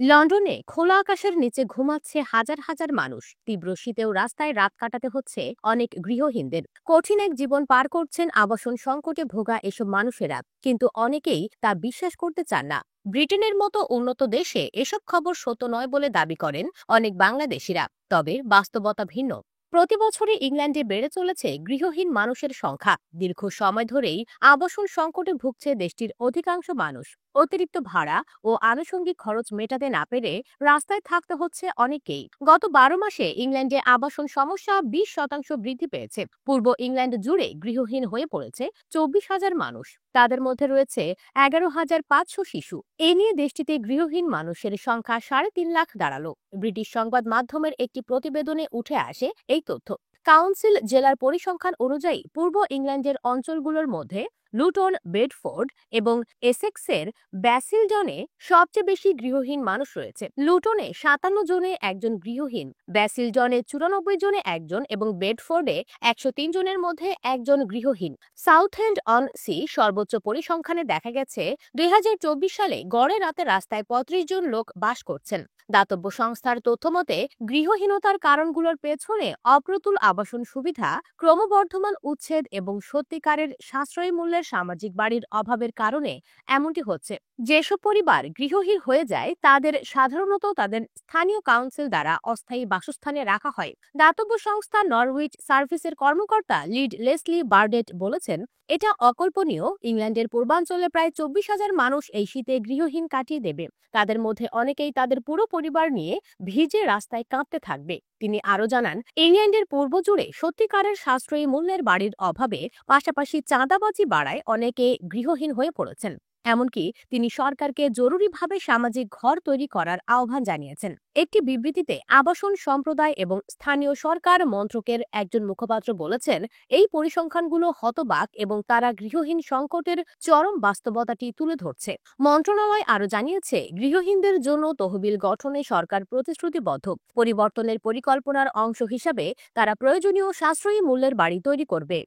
লন্ডনে খোলা আকাশের নিচে ঘুমাচ্ছে হাজার হাজার মানুষ। তীব্র শীতেও রাস্তায় রাত কাটাতে হচ্ছে অনেক গৃহহীনদের। কঠিন এক জীবন পার করছেন আবাসন সংকটে ভোগা এসব মানুষেরা, কিন্তু অনেকেই তা বিশ্বাস করতে চান না। ব্রিটেনের মতো উন্নত দেশে এসব খবর সত্য নয় বলে দাবি করেন অনেক বাংলাদেশিরা। তবে বাস্তবতা ভিন্ন। প্রতি বছরে ইংল্যান্ডে বেড়ে চলেছে গৃহহীন মানুষের সংখ্যা। দীর্ঘ সময় ধরেই আবাসন সংকটে ভুগছে দেশটির অধিকাংশ মানুষ। অতিরিক্ত ভাড়া ও আনুষঙ্গিক খরচ মেটাতে না পেরে রাস্তায় থাকতে হচ্ছে অনেকেই। গত 12 মাসে ইংল্যান্ডে আবাসন সমস্যা 20% বৃদ্ধি পেয়েছে। পূর্ব ইংল্যান্ড জুড়ে গৃহহীন হয়ে পড়েছে 24,000 মানুষ। তাদের মধ্যে রয়েছে 11,500 শিশু। এ নিয়ে দেশটিতে গৃহহীন মানুষের সংখ্যা 3.5 লাখ দাঁড়ালো। ব্রিটিশ সংবাদ মাধ্যমের একটি প্রতিবেদনে উঠে আসে এই তথ্য। কাউন্সিল জেলার পরিসংখ্যান অনুযায়ী পূর্ব ইংল্যান্ডের অঞ্চলগুলোর মধ্যে লুটন, বেডফোর্ড এবং এসেক্সের ব্যাসিলডনে সবচেয়ে বেশি গৃহহীন মানুষ রয়েছে। লুটনে 57 জনে একজন গৃহহীন, ব্যাসিলডনে 94 জনে একজন এবং বেডফোর্ডে 103 জনের মধ্যে একজন গৃহহীন। সাউথএন্ড অন সি সর্বোচ্চ পরিসংখ্যানে দেখা গেছে 2024 সালে গড়ে রাতে রাস্তায় 35 জন লোক বাস করছেন। দাতব্য সংস্থার তথ্যমতে গৃহহীনতার কারণগুলোর পেছনে অপ্রতুল আবাসন সুবিধা, ক্রমবর্ধমান উচ্ছেদ এবং সত্যিকারের সাশ্রয়ী মূল্যের সামাজিক বাড়ির অভাবের কারণে এমনটি হচ্ছে। যেসব পরিবার গৃহহীন হয়ে যায় তাদের সাধারণত তাদের স্থানীয় কাউন্সিল দ্বারা অস্থায়ী বাসস্থানে রাখা হয়। দাতব্য সংস্থা নরউইচ সার্ভিসের কর্মকর্তা লিড লেসলি বার্ডেট বলেছেন, এটা অকল্পনীয়। ইংল্যান্ডের পূর্বাঞ্চলে প্রায় 24,000 মানুষ এই শীতে গৃহহীন কাটিয়ে দেবে। তাদের মধ্যে অনেকেই তাদের পুরো পরিবার নিয়ে ভিজে রাস্তায় কাঁপতে থাকবে। তিনি আরো জানান, ইংল্যান্ডের পূর্ব জুড়ে সত্যিকারের সাশ্রয়ী মূল্যের বাড়ির অভাবে পাশাপাশি চাঁদাবাজি বাড়ায় অনেকে গৃহহীন হয়ে পড়েছেন। এমনকি তিনি সরকারকে জরুরিভাবে সামাজিক ঘর তৈরি করার আহ্বান জানিয়েছেন। একটি বিবৃতিতে আবাসন সম্প্রদায় এবং স্থানীয় সরকার মন্ত্রকের একজন মুখপাত্র বলেছেন, এই পরিসংখ্যানগুলো হতবাক এবং তারা গৃহহীন সংকটের চরম বাস্তবতাটি তুলে ধরছে। মন্ত্রণালয় আরো জানিয়েছে, গৃহহীনদের জন্য তহবিল গঠনে সরকার প্রতিশ্রুতিবদ্ধ। পরিবর্তনের পরিকল্পনার অংশ হিসাবে তারা প্রয়োজনীয় সাশ্রয়ী মূল্যের বাড়ি তৈরি করবে।